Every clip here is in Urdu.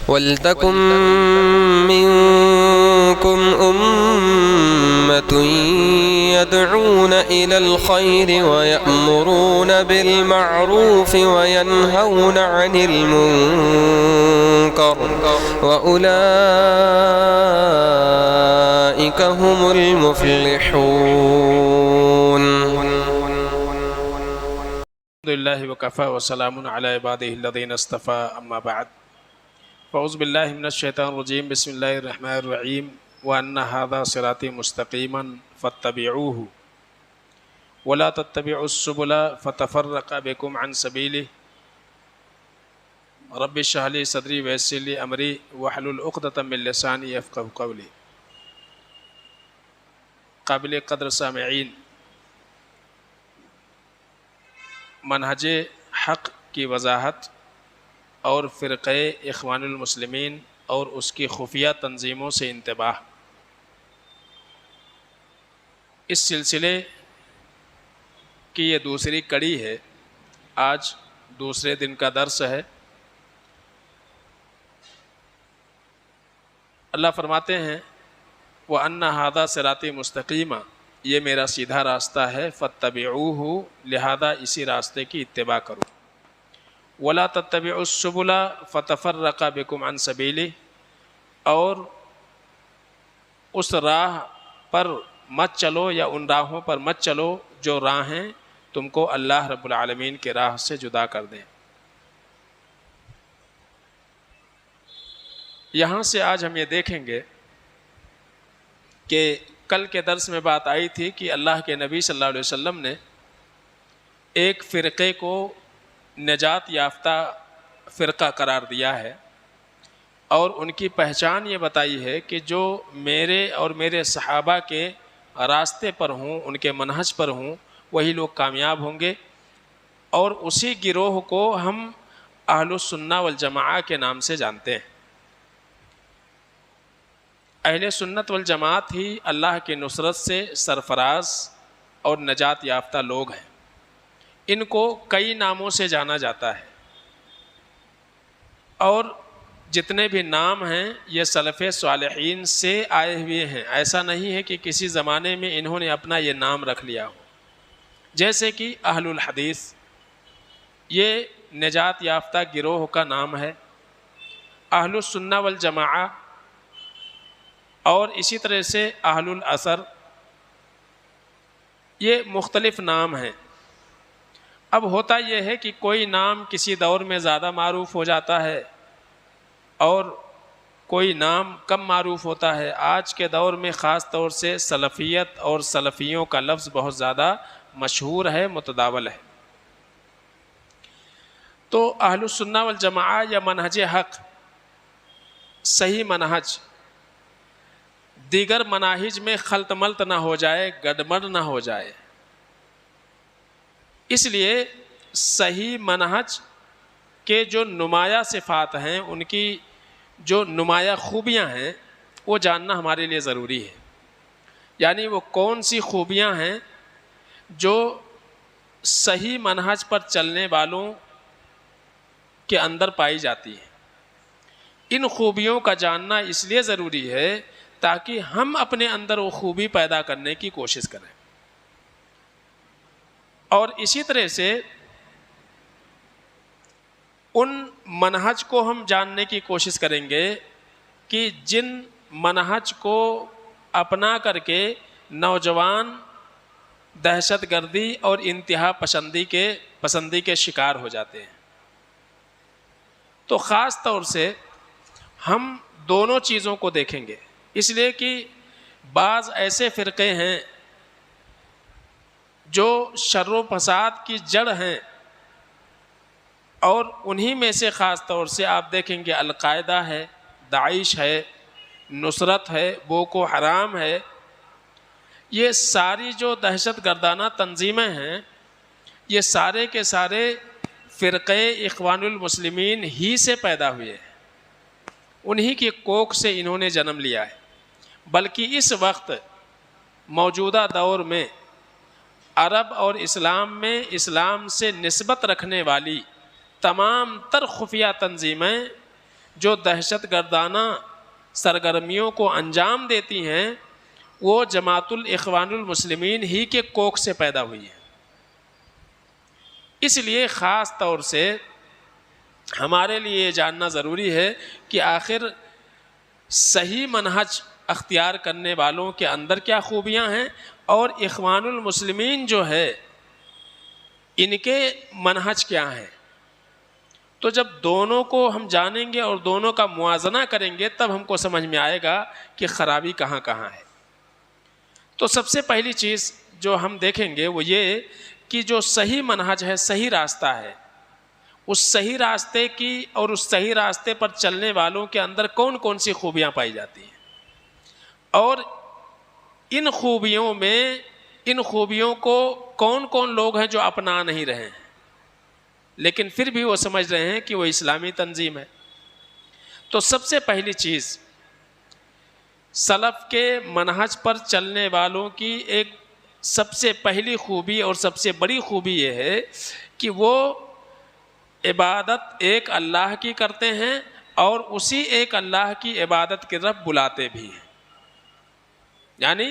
وَلْتَكُن مِّنكُمْ أُمَّةٌ يَدْعُونَ إِلَى الْخَيْرِ وَيَأْمُرُونَ بِالْمَعْرُوفِ وَيَنْهَوْنَ عَنِ الْمُنكَرِ وَأُولَئِكَ هُمُ الْمُفْلِحُونَ. الحمد للہ وکفیٰ وسلام علی عبادہ الذین اصطفیٰ اما بعد فاعوذ باللہ من الشیطان الرجیم بسم اللہ الرحمن الرحیم وَأَنَّ هَذَا صِرَاطِي مُسْتَقِيمًا فَاتَّبِعُوهُ وَلَا تَتَّبِعُوا السُّبُلَ فَتَفَرَّقَ بِكُمْ عَنْ سَبِيلِهِ رَبِّ اشْرَحْ لِي صَدْرِي وَيَسِّرْ لِي أَمْرِي وَاحْلُلْ عُقْدَةً مِّن لِّسَانِي يَفْقَهُوا قَوْلِي. قابل قدر سامعین، منہج حق کی وضاحت اور فرقہ اخوان المسلمین اور اس کی خفیہ تنظیموں سے انتباہ، اس سلسلے کی یہ دوسری کڑی ہے. آج دوسرے دن کا درس ہے. اللہ فرماتے ہیں وَأَنَّ هَذَا صِرَاطِي مُسْتَقِيمًا، یہ میرا سیدھا راستہ ہے، فَاتَّبِعُوهُ، لہذا اسی راستے کی اتباع کرو. وَلَا تَتَّبِعُوا السُّبُلَ فَتَفَرَّقَ بِكُمْ عَنْ سَبِيلِهِ، اور اس راہ پر مت چلو یا ان راہوں پر مت چلو جو راہیں تم کو اللہ رب العالمین کے راہ سے جدا کر دیں. یہاں سے آج ہم یہ دیکھیں گے کہ کل کے درس میں بات آئی تھی کہ اللہ کے نبی صلی اللہ علیہ وسلم نے ایک فرقے کو نجات یافتہ فرقہ قرار دیا ہے اور ان کی پہچان یہ بتائی ہے کہ جو میرے اور میرے صحابہ کے راستے پر ہوں، ان کے منہج پر ہوں، وہی لوگ کامیاب ہوں گے. اور اسی گروہ کو ہم اہل السنہ والجماعہ کے نام سے جانتے ہیں. اہل سنت والجماعت ہی اللہ کی نصرت سے سرفراز اور نجات یافتہ لوگ ہیں. ان کو کئی ناموں سے جانا جاتا ہے اور جتنے بھی نام ہیں یہ سلف صالحین سے آئے ہوئے ہیں. ایسا نہیں ہے کہ کسی زمانے میں انہوں نے اپنا یہ نام رکھ لیا ہو. جیسے کہ اہل الحدیث، یہ نجات یافتہ گروہ کا نام ہے. اہل السنہ والجماعہ، اور اسی طرح سے اہل الاثر، یہ مختلف نام ہیں. اب ہوتا یہ ہے کہ کوئی نام کسی دور میں زیادہ معروف ہو جاتا ہے اور کوئی نام کم معروف ہوتا ہے. آج کے دور میں خاص طور سے سلفیت اور سلفیوں کا لفظ بہت زیادہ مشہور ہے، متداول ہے. تو اہل السنہ والجماعہ یا منہج حق، صحیح منہج، دیگر مناہج میں خلط ملط نہ ہو جائے، گڑبڑ نہ ہو جائے. اس لیے صحیح منہج کے جو نمایاں صفات ہیں، ان کی جو نمایاں خوبیاں ہیں، وہ جاننا ہمارے لیے ضروری ہے. یعنی وہ کون سی خوبیاں ہیں جو صحیح منہج پر چلنے والوں کے اندر پائی جاتی ہیں. ان خوبیوں کا جاننا اس لیے ضروری ہے تاکہ ہم اپنے اندر وہ خوبی پیدا کرنے کی کوشش کریں. اور اسی طرح سے ان منہج کو ہم جاننے کی کوشش کریں گے کہ جن منہج کو اپنا کر کے نوجوان دہشت گردی اور انتہا پسندی کے شکار ہو جاتے ہیں. تو خاص طور سے ہم دونوں چیزوں کو دیکھیں گے، اس لیے کہ بعض ایسے فرقے ہیں جو شر و فساد کی جڑ ہیں، اور انہی میں سے خاص طور سے آپ دیکھیں گے القاعدہ ہے، داعش ہے، نصرت ہے، بوکو حرام ہے. یہ ساری جو دہشت گردانہ تنظیمیں ہیں، یہ سارے کے سارے فرقے اخوان المسلمین ہی سے پیدا ہوئے ہیں. انہی کی کوکھ سے انہوں نے جنم لیا ہے. بلکہ اس وقت موجودہ دور میں عرب اور اسلام میں اسلام سے نسبت رکھنے والی تمام تر خفیہ تنظیمیں جو دہشت گردانہ سرگرمیوں کو انجام دیتی ہیں وہ جماعت الاخوان المسلمین ہی کے کوکھ سے پیدا ہوئی ہے۔ اس لیے خاص طور سے ہمارے لیے یہ جاننا ضروری ہے کہ آخر صحیح منہج اختیار کرنے والوں کے اندر کیا خوبیاں ہیں، اور اخوان المسلمین جو ہے ان کے منہج کیا ہیں۔ تو جب دونوں کو ہم جانیں گے اور دونوں کا موازنہ کریں گے تب ہم کو سمجھ میں آئے گا کہ خرابی کہاں کہاں ہے۔ تو سب سے پہلی چیز جو ہم دیکھیں گے وہ یہ کہ جو صحیح منہج ہے، صحیح راستہ ہے، اس صحیح راستے کی اور اس صحیح راستے پر چلنے والوں کے اندر کون کون سی خوبیاں پائی جاتی ہیں، اور ان خوبیوں کو کون کون لوگ ہیں جو اپنا نہیں رہے ہیں لیکن پھر بھی وہ سمجھ رہے ہیں کہ وہ اسلامی تنظیم ہے۔ تو سب سے پہلی چیز سلف کے منہج پر چلنے والوں کی ایک سب سے پہلی خوبی اور سب سے بڑی خوبی یہ ہے کہ وہ عبادت ایک اللہ کی کرتے ہیں اور اسی ایک اللہ کی عبادت کی طرف بلاتے بھی ہیں۔ یعنی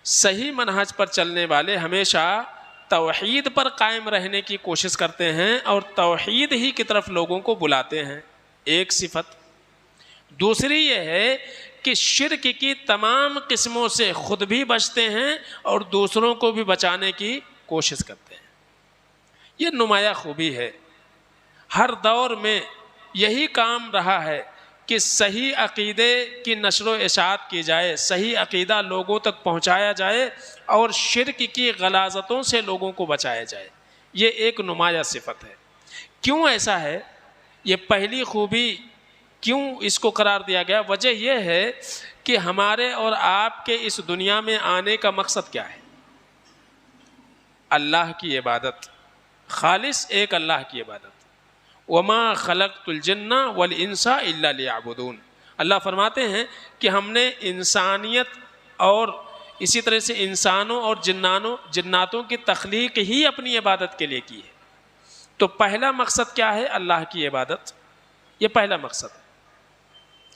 صحیح منہج پر چلنے والے ہمیشہ توحید پر قائم رہنے کی کوشش کرتے ہیں اور توحید ہی کی طرف لوگوں کو بلاتے ہیں، ایک صفت۔ دوسری یہ ہے کہ شرک کی تمام قسموں سے خود بھی بچتے ہیں اور دوسروں کو بھی بچانے کی کوشش کرتے ہیں۔ یہ نمایاں خوبی ہے، ہر دور میں یہی کام رہا ہے کہ صحیح عقیدے کی نشر و اشاعت کی جائے، صحیح عقیدہ لوگوں تک پہنچایا جائے اور شرک کی غلاظتوں سے لوگوں کو بچایا جائے۔ یہ ایک نمایاں صفت ہے۔ کیوں ایسا ہے؟ یہ پہلی خوبی کیوں اس کو قرار دیا گیا؟ وجہ یہ ہے کہ ہمارے اور آپ کے اس دنیا میں آنے کا مقصد کیا ہے؟ اللہ کی عبادت، خالص ایک اللہ کی عبادت۔ وَمَا خَلَقْتُ الْجِنَّ وَالْإِنسَ إِلَّا لِيَعْبُدُونَ۔ اللہ فرماتے ہیں کہ ہم نے انسانیت اور اسی طرح سے انسانوں اور جناتوں کی تخلیق ہی اپنی عبادت کے لیے کی ہے۔ تو پہلا مقصد کیا ہے؟ اللہ کی عبادت، یہ پہلا مقصد ہے۔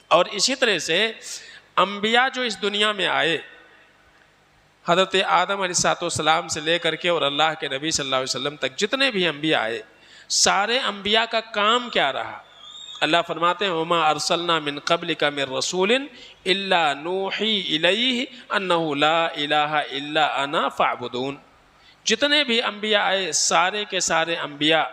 اور اسی طرح سے انبیاء جو اس دنیا میں آئے، حضرت آدم علیہ السلام سے لے کر کے اور اللہ کے نبی صلی اللہ علیہ وسلم تک جتنے بھی انبیاء آئے، سارے انبیاء کا کام کیا رہا؟ اللہ فرماتے ہیں وَمَا أَرْسَلْنَا مِن قَبْلِكَ مِن رَسُولٍ إِلَّا نُوحِي إِلَيْهِ أَنَّهُ لَا إِلَهَ إِلَّا أَنَا فَاعْبُدُونَ۔ جتنے بھی انبیاء آئے سارے کے سارے انبیاء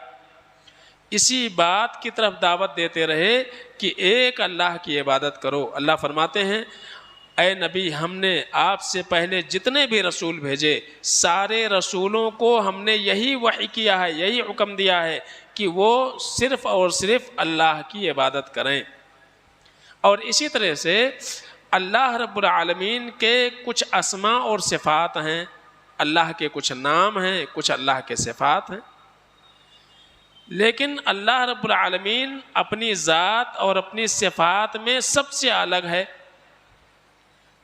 اسی بات کی طرف دعوت دیتے رہے کہ ایک اللہ کی عبادت کرو۔ اللہ فرماتے ہیں اے نبی، ہم نے آپ سے پہلے جتنے بھی رسول بھیجے سارے رسولوں کو ہم نے یہی وحی کیا ہے، یہی حکم دیا ہے کہ وہ صرف اور صرف اللہ کی عبادت کریں۔ اور اسی طرح سے اللہ رب العالمین کے کچھ اسماء اور صفات ہیں، اللہ کے کچھ نام ہیں، کچھ اللہ کے صفات ہیں، لیکن اللہ رب العالمین اپنی ذات اور اپنی صفات میں سب سے الگ ہے۔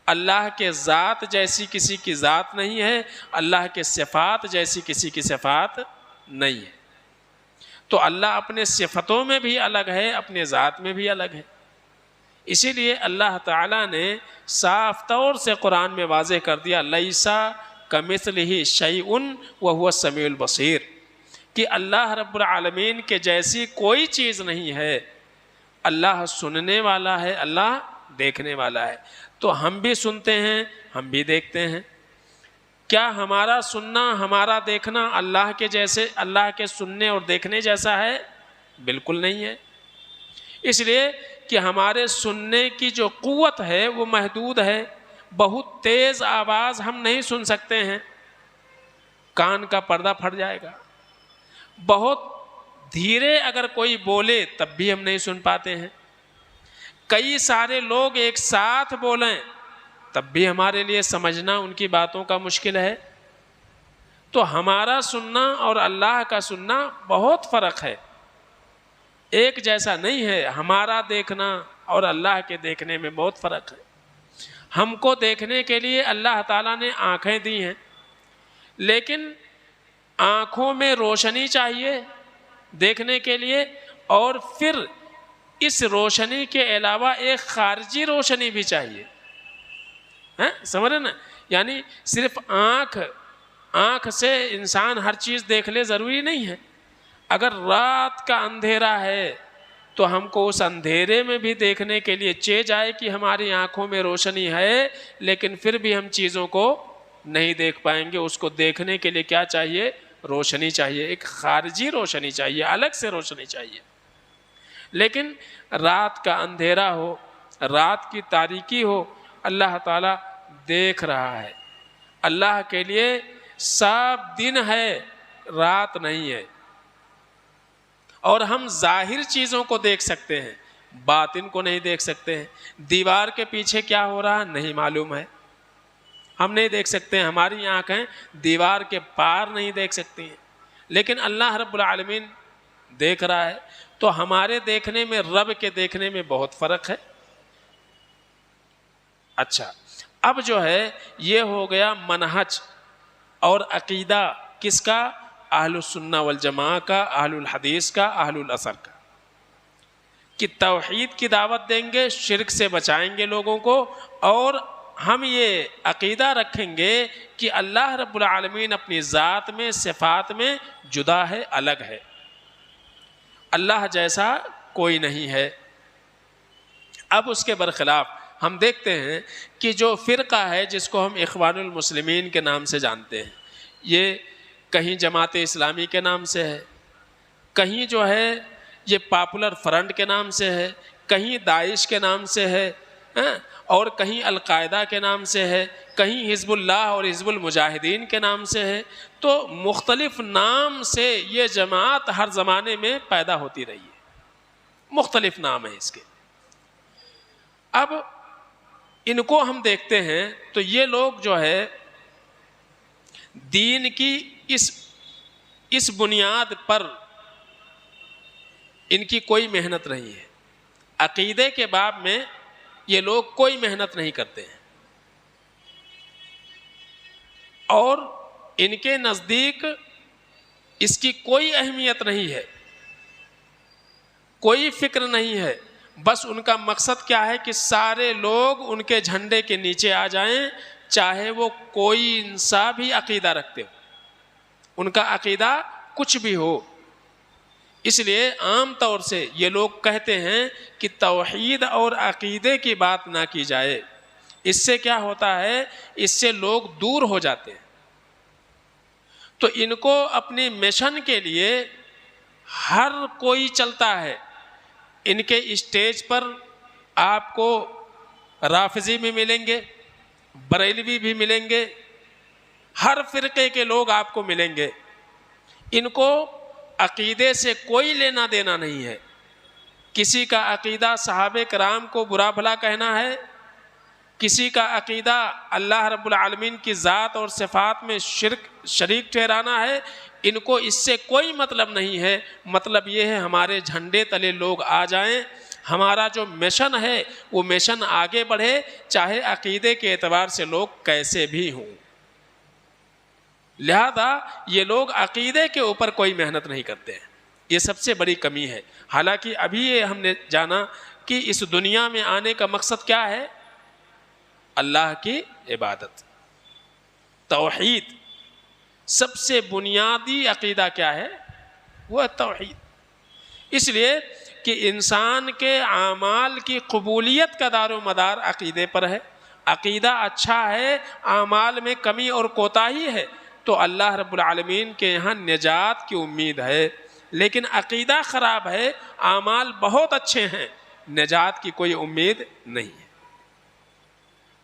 اللہ کے ذات جیسی کسی کی ذات نہیں ہے، اللہ کے صفات جیسی کسی کی صفات نہیں ہے۔ تو اللہ اپنے صفتوں میں بھی الگ ہے، اپنے ذات میں بھی الگ ہے۔ اسی لیے اللہ تعالیٰ نے صاف طور سے قرآن میں واضح کر دیا لیس کمثلہ شیء وہو السمیع البصیر، کہ اللہ رب العالمین کے جیسی کوئی چیز نہیں ہے۔ اللہ سننے والا ہے، اللہ دیکھنے والا ہے۔ تو ہم بھی سنتے ہیں، ہم بھی دیکھتے ہیں۔ کیا ہمارا سننا، ہمارا دیکھنا اللہ کے جیسے، اللہ کے سننے اور دیکھنے جیسا ہے؟ بالکل نہیں ہے۔ اس لیے کہ ہمارے سننے کی جو قوت ہے وہ محدود ہے، بہت تیز آواز ہم نہیں سن سکتے ہیں، کان کا پردہ پھٹ جائے گا۔ بہت دھیرے اگر کوئی بولے تب بھی ہم نہیں سن پاتے ہیں، کئی سارے لوگ ایک ساتھ بولیں تب بھی ہمارے لیے سمجھنا ان کی باتوں کا مشکل ہے۔ تو ہمارا سننا اور اللہ کا سننا بہت فرق ہے، ایک جیسا نہیں ہے۔ ہمارا دیکھنا اور اللہ کے دیکھنے میں بہت فرق ہے۔ ہم کو دیکھنے کے لیے اللہ تعالیٰ نے آنکھیں دی ہیں، لیکن آنکھوں میں روشنی چاہیے دیکھنے کے لیے، اور پھر اس روشنی کے علاوہ ایک خارجی روشنی بھی چاہیے. سمجھ رہے نا؟ یعنی صرف آنکھ سے انسان ہر چیز دیکھ لے ضروری نہیں ہے. اگر رات کا اندھیرا ہے تو ہم کو اس اندھیرے میں بھی دیکھنے کے لیے جائے کہ ہماری آنکھوں میں روشنی ہے، لیکن پھر بھی ہم چیزوں کو نہیں دیکھ پائیں گے. اس کو دیکھنے کے لیے کیا چاہیے؟ روشنی چاہیے، ایک خارجی روشنی چاہیے، الگ سے روشنی چاہیے. لیکن رات کا اندھیرا ہو، رات کی تاریکی ہو، اللہ تعالیٰ دیکھ رہا ہے. اللہ کے لیے سب دن ہے، رات نہیں ہے. اور ہم ظاہر چیزوں کو دیکھ سکتے ہیں، باطن کو نہیں دیکھ سکتے ہیں. دیوار کے پیچھے کیا ہو رہا نہیں معلوم ہے، ہم نہیں دیکھ سکتے ہیں. ہماری آنکھیں دیوار کے پار نہیں دیکھ سکتی ہیں، لیکن اللہ رب العالمین دیکھ رہا ہے. تو ہمارے دیکھنے میں رب کے دیکھنے میں بہت فرق ہے. اچھا، اب جو ہے یہ ہو گیا منہج اور عقیدہ کس کا؟ اہل السنہ والجماعہ کا، اہل الحدیث کا، اہل الاثر کا، کہ توحید کی دعوت دیں گے، شرک سے بچائیں گے لوگوں کو. اور ہم یہ عقیدہ رکھیں گے کہ اللہ رب العالمین اپنی ذات میں، صفات میں جدا ہے، الگ ہے، اللہ جیسا کوئی نہیں ہے. اب اس کے برخلاف ہم دیکھتے ہیں کہ جو فرقہ ہے جس کو ہم اخوان المسلمین کے نام سے جانتے ہیں، یہ کہیں جماعت اسلامی کے نام سے ہے، کہیں جو ہے یہ پاپولر فرنٹ کے نام سے ہے، کہیں داعش کے نام سے ہے، اور کہیں القاعدہ کے نام سے ہے، کہیں حزب اللہ اور حزب المجاہدین کے نام سے ہے. تو مختلف نام سے یہ جماعت ہر زمانے میں پیدا ہوتی رہی ہے، مختلف نام ہے اس کے. اب ان کو ہم دیکھتے ہیں تو یہ لوگ جو ہے دین کی اس بنیاد پر ان کی کوئی محنت نہیں ہے. عقیدے کے باب میں یہ لوگ کوئی محنت نہیں کرتے ہیں، اور ان کے نزدیک اس کی کوئی اہمیت نہیں ہے، کوئی فکر نہیں ہے. بس ان کا مقصد کیا ہے کہ سارے لوگ ان کے جھنڈے کے نیچے آ جائیں، چاہے وہ کوئی سا بھی عقیدہ رکھتے ہو، ان کا عقیدہ کچھ بھی ہو. اس لیے عام طور سے یہ لوگ کہتے ہیں کہ توحید اور عقیدے کی بات نہ کی جائے. اس سے کیا ہوتا ہے؟ اس سے لوگ دور ہو جاتے ہیں. تو ان کو اپنی مشن کے لیے ہر کوئی چلتا ہے. ان کے اسٹیج پر آپ کو رافضی بھی ملیں گے، بریلوی بھی ملیں گے، ہر فرقے کے لوگ آپ کو ملیں گے. ان کو عقیدے سے کوئی لینا دینا نہیں ہے. کسی کا عقیدہ صحابہ کرام کو برا بھلا کہنا ہے، کسی کا عقیدہ اللہ رب العالمین کی ذات اور صفات میں شریک ٹھہرانا ہے. ان کو اس سے کوئی مطلب نہیں ہے. مطلب یہ ہے ہمارے جھنڈے تلے لوگ آ جائیں، ہمارا جو مشن ہے وہ مشن آگے بڑھے، چاہے عقیدے کے اعتبار سے لوگ کیسے بھی ہوں. لہذا یہ لوگ عقیدے کے اوپر کوئی محنت نہیں کرتے ہیں. یہ سب سے بڑی کمی ہے. حالانکہ ابھی یہ ہم نے جانا کہ اس دنیا میں آنے کا مقصد کیا ہے؟ اللہ کی عبادت، توحید. سب سے بنیادی عقیدہ کیا ہے؟ وہ توحید. اس لیے کہ انسان کے اعمال کی قبولیت کا دار و مدار عقیدے پر ہے. عقیدہ اچھا ہے، اعمال میں کمی اور کوتاہی ہے تو اللہ رب العالمین کے یہاں نجات کی امید ہے. لیکن عقیدہ خراب ہے، اعمال بہت اچھے ہیں، نجات کی کوئی امید نہیں ہے.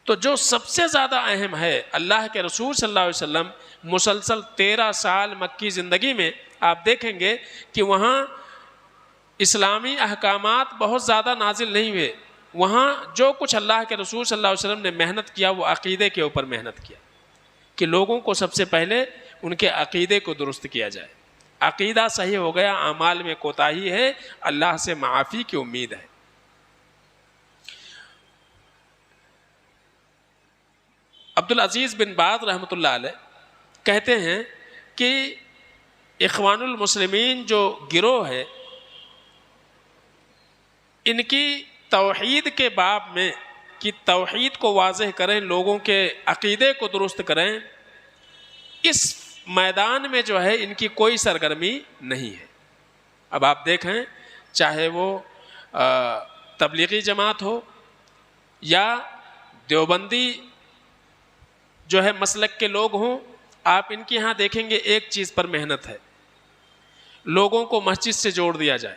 تو جو سب سے زیادہ اہم ہے، اللہ کے رسول صلی اللہ علیہ وسلم مسلسل 13 سال مکی زندگی میں آپ دیکھیں گے کہ وہاں اسلامی احکامات بہت زیادہ نازل نہیں ہوئے. وہاں جو کچھ اللہ کے رسول صلی اللہ علیہ وسلم نے محنت کیا وہ عقیدے کے اوپر محنت کیا کہ لوگوں کو سب سے پہلے ان کے عقیدے کو درست کیا جائے. عقیدہ صحیح ہو گیا، اعمال میں کوتاہی ہے، اللہ سے معافی کی امید ہے. عبدالعزیز بن باز رحمۃ اللہ علیہ کہتے ہیں کہ اخوان المسلمین جو گروہ ہے، ان کی توحید کے باب میں کہ توحید کو واضح کریں، لوگوں کے عقیدے کو درست کریں، اس میدان میں جو ہے ان کی کوئی سرگرمی نہیں ہے۔ اب آپ دیکھیں، چاہے وہ تبلیغی جماعت ہو یا دیوبندی جو ہے مسلک کے لوگ ہوں، آپ ان کے ہاں دیکھیں گے ایک چیز پر محنت ہے، لوگوں کو مسجد سے جوڑ دیا جائے۔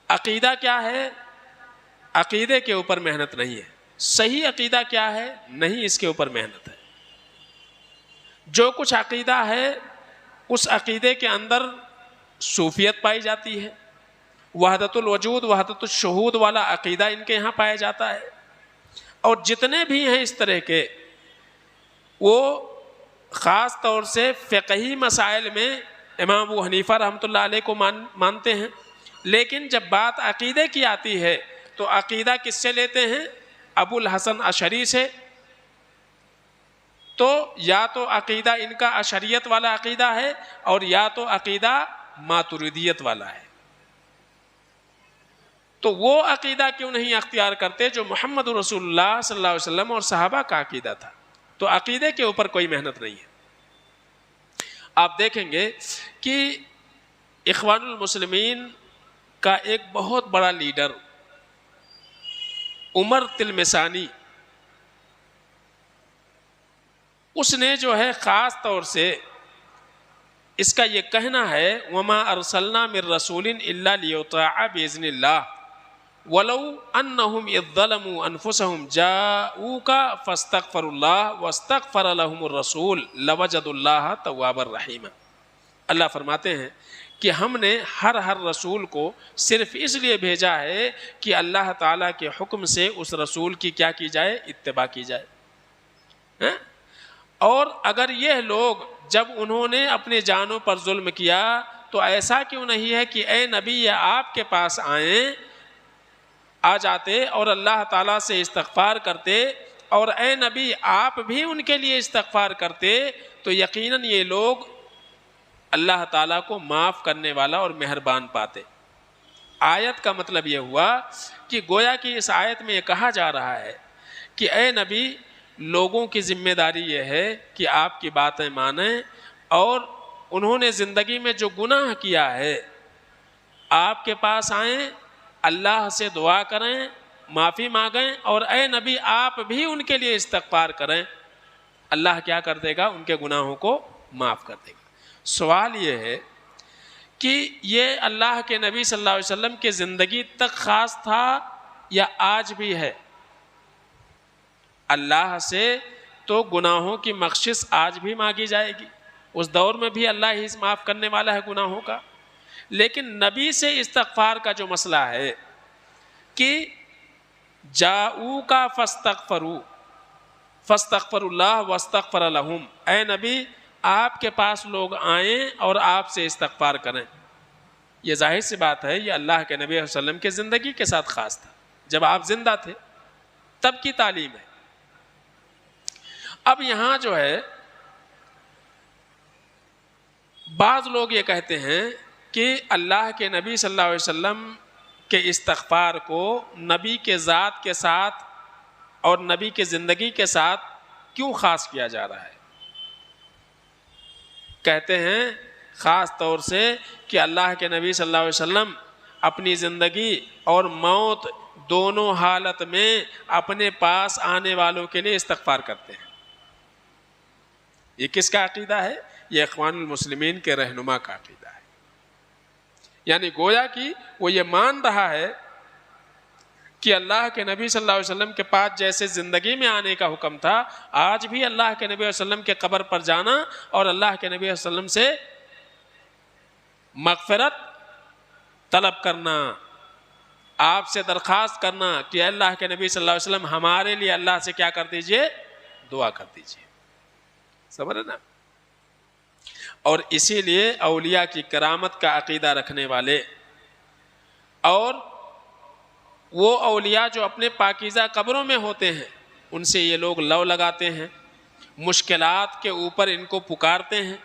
عقیدہ کیا ہے؟ عقیدے کے اوپر محنت نہیں ہے۔ صحیح عقیدہ کیا ہے؟ نہیں، اس کے اوپر محنت ہے۔ جو کچھ عقیدہ ہے اس عقیدے کے اندر صوفیت پائی جاتی ہے، وحدت الوجود وحدت الشہود والا عقیدہ ان کے یہاں پایا جاتا ہے، اور جتنے بھی ہیں اس طرح کے، وہ خاص طور سے فقہی مسائل میں امام ابو حنیفہ رحمۃ اللہ علیہ کو مانتے ہیں، لیکن جب بات عقیدے کی آتی ہے تو عقیدہ کس سے لیتے ہیں؟ ابو الحسن اشعری سے۔ تو یا تو عقیدہ ان کا اشعریت والا عقیدہ ہے، اور یا تو عقیدہ ماتریدیت والا ہے۔ تو وہ عقیدہ کیوں نہیں اختیار کرتے جو محمد رسول اللہ صلی اللہ علیہ وسلم اور صحابہ کا عقیدہ تھا؟ تو عقیدے کے اوپر کوئی محنت نہیں ہے۔ آپ دیکھیں گے کہ اخوان المسلمین کا ایک بہت بڑا لیڈر عمر تلمسانی، اس نے جو ہے خاص طور سے اس کا یہ کہنا ہے، وَمَا أَرْسَلْنَا مِن رَّسُولٍ إِلَّا لِيُطَاعَ بِإِذْنِ اللَّهِ وَلَوْ أَنَّهُمْ إِذ ظَّلَمُوا أَنفُسَهُمْ جَاءُوكَ فَاسْتَغْفَرُوا اللَّهَ وَاسْتَغْفَرَ لَهُمُ الرَّسُولُ لَوَجَدُوا اللَّهَ تَوَّابًا رَّحِيمًا۔ اللہ فرماتے ہیں کہ ہم نے ہر رسول کو صرف اس لیے بھیجا ہے کہ اللہ تعالیٰ کے حکم سے اس رسول کی کیا کی جائے؟ اتباع کی جائے۔ اور اگر یہ لوگ جب انہوں نے اپنے جانوں پر ظلم کیا تو ایسا کیوں نہیں ہے کہ اے نبی یہ آپ کے پاس آ جاتے اور اللہ تعالیٰ سے استغفار کرتے، اور اے نبی آپ بھی ان کے لیے استغفار کرتے، تو یقیناً یہ لوگ اللہ تعالیٰ کو معاف کرنے والا اور مہربان پاتے۔ آیت کا مطلب یہ ہوا کہ گویا کہ اس آیت میں یہ کہا جا رہا ہے کہ اے نبی، لوگوں کی ذمہ داری یہ ہے کہ آپ کی باتیں مانیں، اور انہوں نے زندگی میں جو گناہ کیا ہے آپ کے پاس آئیں، اللہ سے دعا کریں، معافی مانگیں، اور اے نبی آپ بھی ان کے لیے استغفار کریں، اللہ کیا کر دے گا؟ ان کے گناہوں کو معاف کر دے گا۔ سوال یہ ہے کہ یہ اللہ کے نبی صلی اللہ علیہ وسلم کی زندگی تک خاص تھا یا آج بھی ہے؟ اللہ سے تو گناہوں کی بخشش آج بھی مانگی جائے گی، اس دور میں بھی اللہ ہی معاف کرنے والا ہے گناہوں کا، لیکن نبی سے استغفار کا جو مسئلہ ہے کہ جاؤوک فاستغفروا اللہ واستغفر لہم، اے نبی آپ کے پاس لوگ آئیں اور آپ سے استغفار کریں، یہ ظاہر سی بات ہے یہ اللہ کے نبی صلی اللہ علیہ وسلم کے زندگی کے ساتھ خاص تھا، جب آپ زندہ تھے تب کی تعلیم ہے۔ اب یہاں جو ہے بعض لوگ یہ کہتے ہیں کہ اللہ کے نبی صلی اللہ علیہ وسلم کے استغفار کو نبی کے ذات کے ساتھ اور نبی کے زندگی کے ساتھ کیوں خاص کیا جا رہا ہے؟ کہتے ہیں خاص طور سے کہ اللہ کے نبی صلی اللہ علیہ وسلم اپنی زندگی اور موت دونوں حالت میں اپنے پاس آنے والوں کے لیے استغفار کرتے ہیں۔ یہ کس کا عقیدہ ہے؟ یہ اخوان المسلمین کے رہنما کا عقیدہ ہے۔ یعنی گویا کہ وہ یہ مان رہا ہے کہ اللہ کے نبی صلی اللہ علیہ وسلم کے پاس جیسے زندگی میں آنے کا حکم تھا، آج بھی اللہ کے نبی علیہ وسلم کے قبر پر جانا اور اللہ کے نبی علیہ وسلم سے مغفرت طلب کرنا، آپ سے درخواست کرنا کہ اللہ کے نبی صلی اللہ علیہ وسلم ہمارے لیے اللہ سے کیا کر دیجئے؟ دعا کر دیجئے۔ سمجھ رہے نا؟ اور اسی لیے اولیاء کی کرامت کا عقیدہ رکھنے والے اور وہ اولیاء جو اپنے پاکیزہ قبروں میں ہوتے ہیں، ان سے یہ لوگ لو لگاتے ہیں، مشکلات کے اوپر ان کو پکارتے ہیں۔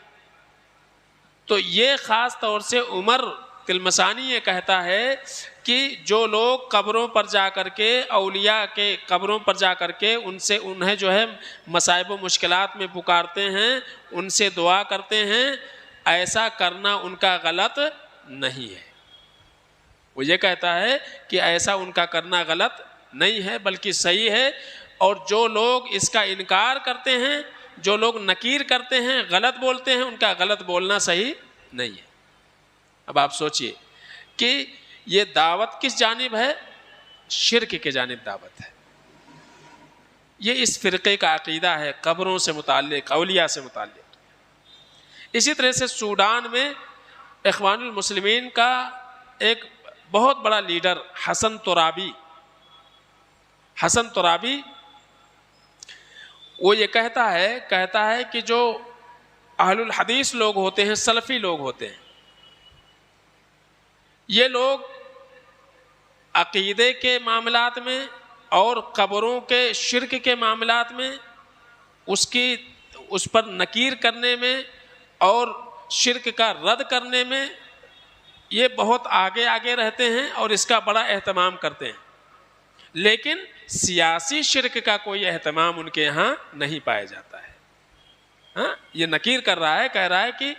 تو یہ خاص طور سے عمر تلمسانی یہ کہتا ہے کہ جو لوگ قبروں پر جا کر کے، اولیاء کے قبروں پر جا کر کے انہیں جو ہے مصائب و مشکلات میں پکارتے ہیں، ان سے دعا کرتے ہیں، ایسا کرنا ان کا غلط نہیں ہے۔ وہ یہ کہتا ہے کہ ایسا ان کا کرنا غلط نہیں ہے بلکہ صحیح ہے، اور جو لوگ اس کا انکار کرتے ہیں، جو لوگ نکیر کرتے ہیں، غلط بولتے ہیں، ان کا غلط بولنا صحیح نہیں ہے۔ اب آپ سوچئے کہ یہ دعوت کس جانب ہے؟ شرک کے جانب دعوت ہے۔ یہ اس فرقے کا عقیدہ ہے، قبروں سے متعلق، اولیاء سے متعلق۔ اسی طرح سے سوڈان میں اخوان المسلمین کا ایک بہت بڑا لیڈر حسن ترابی وہ یہ کہتا ہے کہ جو اہل الحدیث لوگ ہوتے ہیں، سلفی لوگ ہوتے ہیں، یہ لوگ عقیدے کے معاملات میں اور قبروں کے شرک کے معاملات میں اس پر نکیر کرنے میں اور شرک کا رد کرنے میں یہ بہت آگے رہتے ہیں اور اس کا بڑا اہتمام کرتے ہیں، لیکن سیاسی شرک کا کوئی اہتمام ان کے یہاں نہیں پایا جاتا ہے۔ ہاں، یہ نکیر کر رہا ہے، کہہ رہا ہے کہ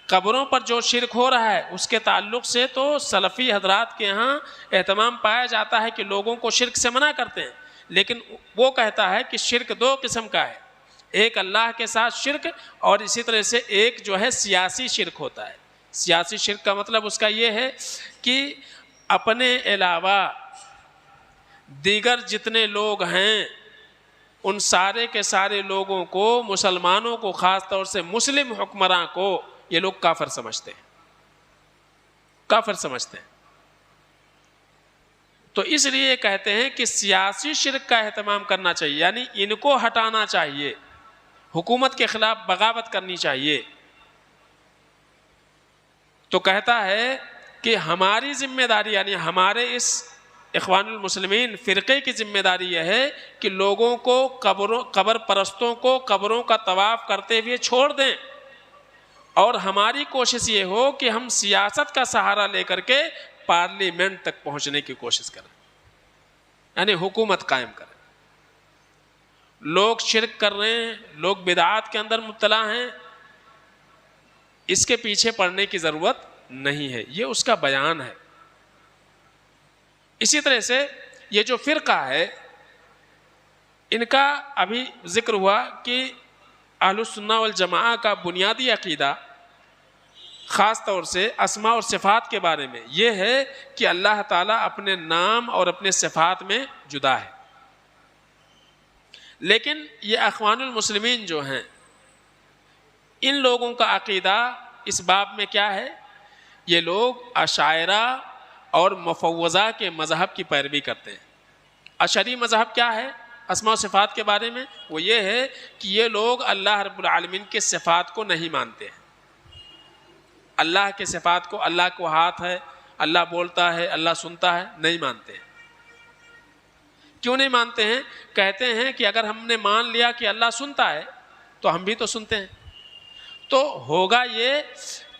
قبروں پر جو شرک ہو رہا ہے اس کے تعلق سے تو سلفی حضرات کے ہاں اہتمام پایا جاتا ہے کہ لوگوں کو شرک سے منع کرتے ہیں، لیکن وہ کہتا ہے کہ شرک دو قسم کا ہے، ایک اللہ کے ساتھ شرک اور اسی طرح سے ایک جو ہے سیاسی شرک ہوتا ہے۔ سیاسی شرک کا مطلب اس کا یہ ہے کہ اپنے علاوہ دیگر جتنے لوگ ہیں ان سارے کے سارے لوگوں کو، مسلمانوں کو، خاص طور سے مسلم حکمراں کو یہ لوگ کافر سمجھتے ہیں، تو اس لیے کہتے ہیں کہ سیاسی شرک کا اہتمام کرنا چاہیے، یعنی ان کو ہٹانا چاہیے، حکومت کے خلاف بغاوت کرنی چاہیے۔ تو کہتا ہے کہ ہماری ذمہ داری، یعنی ہمارے اس اخوان المسلمین فرقے کی ذمہ داری یہ ہے کہ لوگوں کو قبر پرستوں کو قبروں کا طواف کرتے ہوئے چھوڑ دیں، اور ہماری کوشش یہ ہو کہ ہم سیاست کا سہارا لے کر کے پارلیمنٹ تک پہنچنے کی کوشش کریں، یعنی حکومت قائم کریں۔ لوگ شرک کر رہے ہیں، لوگ بدعات کے اندر مبتلا ہیں، اس کے پیچھے پڑنے کی ضرورت نہیں ہے، یہ اس کا بیان ہے۔ اسی طرح سے یہ جو فرقہ ہے ان کا ابھی ذکر ہوا کہ اہل السنہ والجماعہ کا بنیادی عقیدہ خاص طور سے اسماء اور صفات کے بارے میں یہ ہے کہ اللہ تعالیٰ اپنے نام اور اپنے صفات میں جدا ہے، لیکن یہ اخوان المسلمین جو ہیں ان لوگوں کا عقیدہ اس باب میں کیا ہے؟ یہ لوگ اشاعرہ اور مفوضہ کے مذہب کی پیروی کرتے ہیں۔ اشعری مذہب کیا ہے اسماء و صفات کے بارے میں؟ وہ یہ ہے کہ یہ لوگ اللہ رب العالمین کے صفات کو نہیں مانتے ہیں، اللہ کے صفات کو، اللہ کو ہاتھ ہے، اللہ بولتا ہے، اللہ سنتا ہے، نہیں مانتے ہیں۔ کیوں نہیں مانتے ہیں؟ کہتے ہیں کہ اگر ہم نے مان لیا کہ اللہ سنتا ہے تو ہم بھی تو سنتے ہیں، تو ہوگا یہ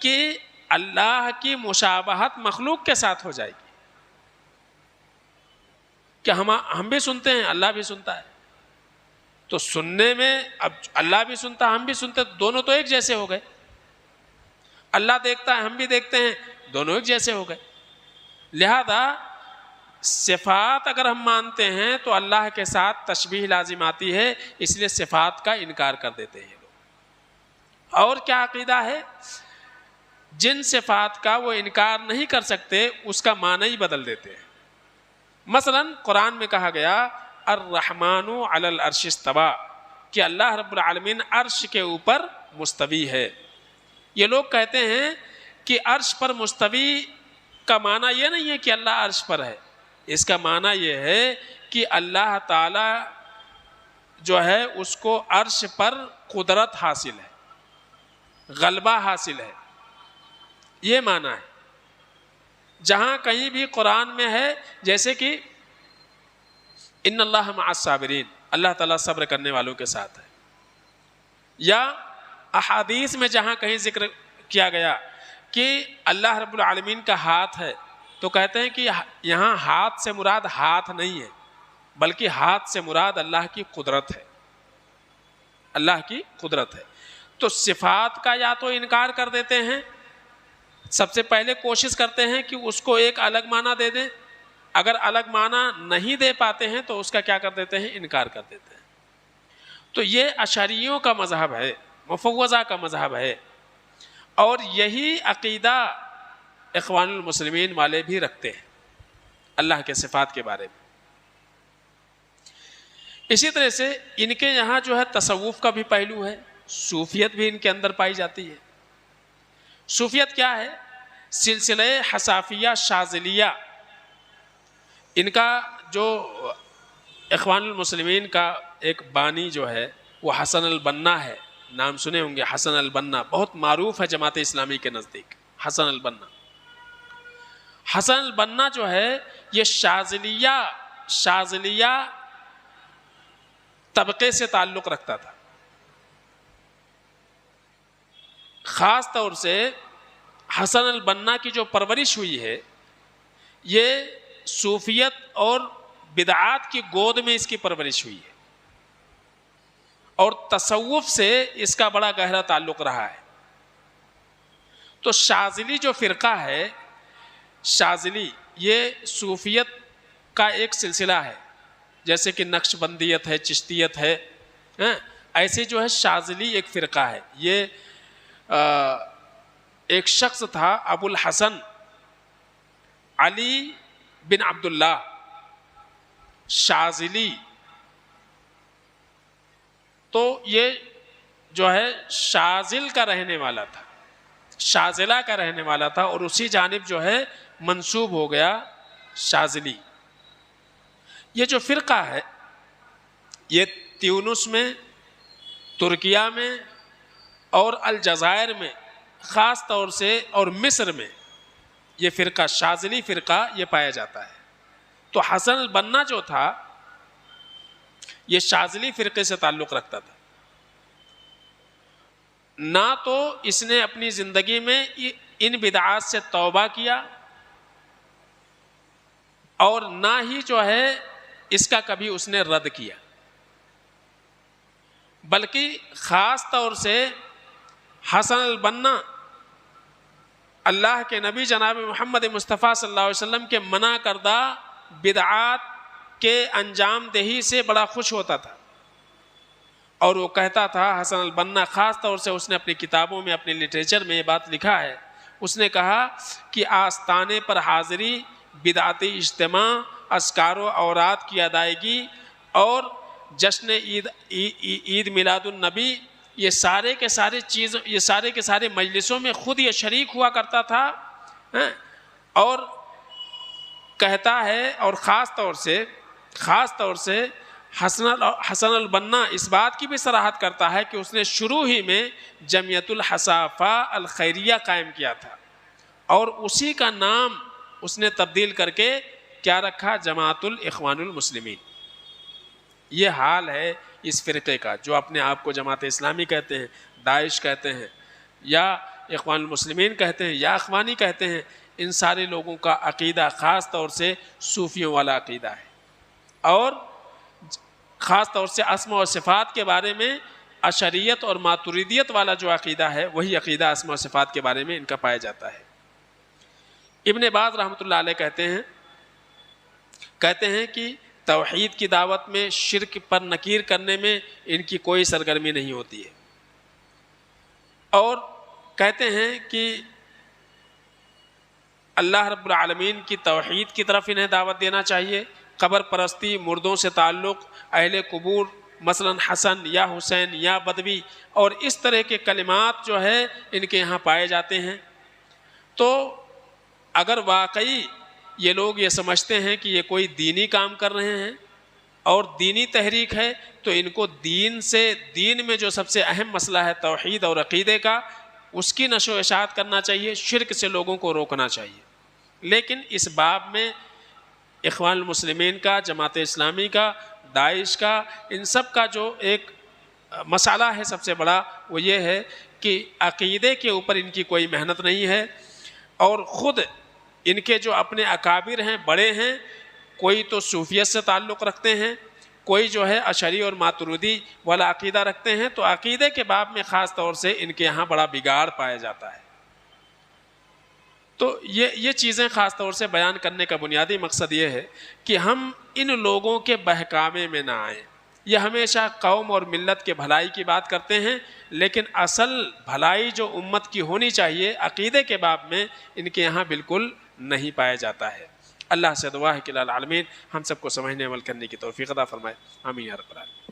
کہ اللہ کی مشابہت مخلوق کے ساتھ ہو جائے گی کہ ہم بھی سنتے ہیں، اللہ بھی سنتا ہے، تو سننے میں اب اللہ بھی سنتا ہے، ہم بھی سنتے ہیں، دونوں تو ایک جیسے ہو گئے۔ اللہ دیکھتا ہے، ہم بھی دیکھتے ہیں، دونوں ایک جیسے ہو گئے۔ لہذا صفات اگر ہم مانتے ہیں تو اللہ کے ساتھ تشبیہ لازم آتی ہے، اس لیے صفات کا انکار کر دیتے ہیں لوگ۔ اور کیا عقیدہ ہے؟ جن صفات کا وہ انکار نہیں کر سکتے اس کا معنی ہی بدل دیتے ہیں۔ مثلا قرآن میں کہا گیا الرحمن علی العرش استوی، کہ اللہ رب العالمین عرش کے اوپر مستوی ہے۔ یہ لوگ کہتے ہیں کہ عرش پر مستوی کا معنی یہ نہیں ہے کہ اللہ عرش پر ہے، اس کا معنی یہ ہے کہ اللہ تعالی جو ہے اس کو عرش پر قدرت حاصل ہے، غلبہ حاصل ہے، یہ معنی ہے۔ جہاں کہیں بھی قرآن میں ہے جیسے کہ ان اللہ مع الصابرین، اللہ تعالیٰ صبر کرنے والوں کے ساتھ ہے، یا احادیث میں جہاں کہیں ذکر کیا گیا کہ اللہ رب العالمین کا ہاتھ ہے، تو کہتے ہیں کہ یہاں ہاتھ سے مراد ہاتھ نہیں ہے، بلکہ ہاتھ سے مراد اللہ کی قدرت ہے، اللہ کی قدرت ہے۔ تو صفات کا یا تو انکار کر دیتے ہیں، سب سے پہلے کوشش کرتے ہیں کہ اس کو ایک الگ معنی دے دیں، اگر الگ معنی نہیں دے پاتے ہیں تو اس کا کیا کر دیتے ہیں؟ انکار کر دیتے ہیں۔ تو یہ اشعریوں کا مذہب ہے، مفوضہ کا مذہب ہے، اور یہی عقیدہ اخوان المسلمین والے بھی رکھتے ہیں اللہ کے صفات کے بارے میں۔ اسی طرح سے ان کے یہاں جو ہے تصوف کا بھی پہلو ہے، صوفیت بھی ان کے اندر پائی جاتی ہے۔ صوفیت کیا ہے؟ سلسلہ حصافیہ شاذلیہ، ان کا جو اخوان المسلمین کا ایک بانی جو ہے وہ حسن البنا ہے، نام سنے ہوں گے، حسن البنا بہت معروف ہے جماعت اسلامی کے نزدیک۔ حسن البنا، حسن البنا جو ہے یہ شاذلیہ طبقے سے تعلق رکھتا تھا۔ خاص طور سے حسن البنا کی جو پرورش ہوئی ہے یہ صوفیت اور بدعات کی گود میں اس کی پرورش ہوئی ہے، اور تصوف سے اس کا بڑا گہرا تعلق رہا ہے۔ تو شاذلی جو فرقہ ہے، شاذلی یہ صوفیت کا ایک سلسلہ ہے، جیسے کہ نقش بندیت ہے، چشتیت ہے، ایسے جو ہے شاذلی ایک فرقہ ہے۔ یہ ایک شخص تھا ابو الحسن علی بن عبداللہ شاذلی، تو یہ جو ہے شاذل کا رہنے والا تھا، شاذلہ کا رہنے والا تھا، اور اسی جانب جو ہے منسوب ہو گیا شاذلی۔ یہ جو فرقہ ہے یہ تیونس میں، ترکیہ میں اور الجزائر میں خاص طور سے، اور مصر میں یہ فرقہ شاذلی فرقہ یہ پایا جاتا ہے۔ تو حسن البنا جو تھا یہ شاذلی فرقے سے تعلق رکھتا تھا، نہ تو اس نے اپنی زندگی میں ان بدعات سے توبہ کیا، اور نہ ہی جو ہے اس کا کبھی اس نے رد کیا، بلکہ خاص طور سے حسن البنا اللہ کے نبی جناب محمد مصطفیٰ صلی اللہ علیہ وسلم کے منع کردہ بدعات کے انجام دہی سے بڑا خوش ہوتا تھا، اور وہ کہتا تھا، حسن البنا خاص طور سے اس نے اپنی کتابوں میں، اپنے لٹریچر میں یہ بات لکھا ہے، اس نے کہا کہ آستانے پر حاضری، بدعتی اجتماع، اذکار و اوراد کی ادائیگی اور جشن عید میلاد النبی، یہ سارے کے سارے مجلسوں میں خود یہ شریک ہوا کرتا تھا، اور کہتا ہے، اور خاص طور سے حسن البنا اس بات کی بھی صراحت کرتا ہے کہ اس نے شروع ہی میں جمعیت الحصافہ الخیریہ قائم کیا تھا، اور اسی کا نام اس نے تبدیل کر کے کیا رکھا؟ جماعت الاخوان المسلمین۔ یہ حال ہے اس فرقے کا، جو اپنے آپ کو جماعت اسلامی کہتے ہیں، داعش کہتے ہیں، یا اخوان المسلمین کہتے ہیں، یا اخوانی کہتے ہیں، ان سارے لوگوں کا عقیدہ خاص طور سے صوفیوں والا عقیدہ ہے، اور خاص طور سے اسماء و صفات کے بارے میں اشعریت اور ماتریدیت والا جو عقیدہ ہے، وہی عقیدہ اسماء و صفات کے بارے میں ان کا پایا جاتا ہے۔ ابن باز رحمۃ اللہ علیہ کہتے ہیں کہ توحید کی دعوت میں شرک پر نکیر کرنے میں ان کی کوئی سرگرمی نہیں ہوتی ہے، اور کہتے ہیں کہ اللہ رب العالمین کی توحید کی طرف انہیں دعوت دینا چاہیے، قبر پرستی، مردوں سے تعلق، اہل قبور، مثلا حسن یا حسین یا بدوی، اور اس طرح کے کلمات جو ہے ان کے یہاں پائے جاتے ہیں۔ تو اگر واقعی یہ لوگ یہ سمجھتے ہیں کہ یہ کوئی دینی کام کر رہے ہیں اور دینی تحریک ہے، تو ان کو دین میں جو سب سے اہم مسئلہ ہے توحید اور عقیدے کا، اس کی نشر و اشاعت کرنا چاہیے، شرک سے لوگوں کو روکنا چاہیے۔ لیکن اس باب میں اخوان المسلمین کا، جماعت اسلامی کا، داعش کا، ان سب کا جو ایک مسئلہ ہے سب سے بڑا، وہ یہ ہے کہ عقیدے کے اوپر ان کی کوئی محنت نہیں ہے، اور خود ان کے جو اپنے اکابر ہیں، بڑے ہیں، کوئی تو صوفیت سے تعلق رکھتے ہیں، کوئی جو ہے اشعری اور ماتریدی والا عقیدہ رکھتے ہیں، تو عقیدے کے باب میں خاص طور سے ان کے یہاں بڑا بگاڑ پایا جاتا ہے۔ تو یہ چیزیں خاص طور سے بیان کرنے کا بنیادی مقصد یہ ہے کہ ہم ان لوگوں کے بہکامے میں نہ آئیں۔ یہ ہمیشہ قوم اور ملت کے بھلائی کی بات کرتے ہیں، لیکن اصل بھلائی جو امت کی ہونی چاہیے عقیدے کے باب میں ان کے یہاں بالکل نہیں پایا جاتا ہے۔ اللہ سے دعا ہے کہ العالمین ہم سب کو سمجھنے عمل کرنے کی توفیق عطا فرمائے، آمین یا رب العالمین۔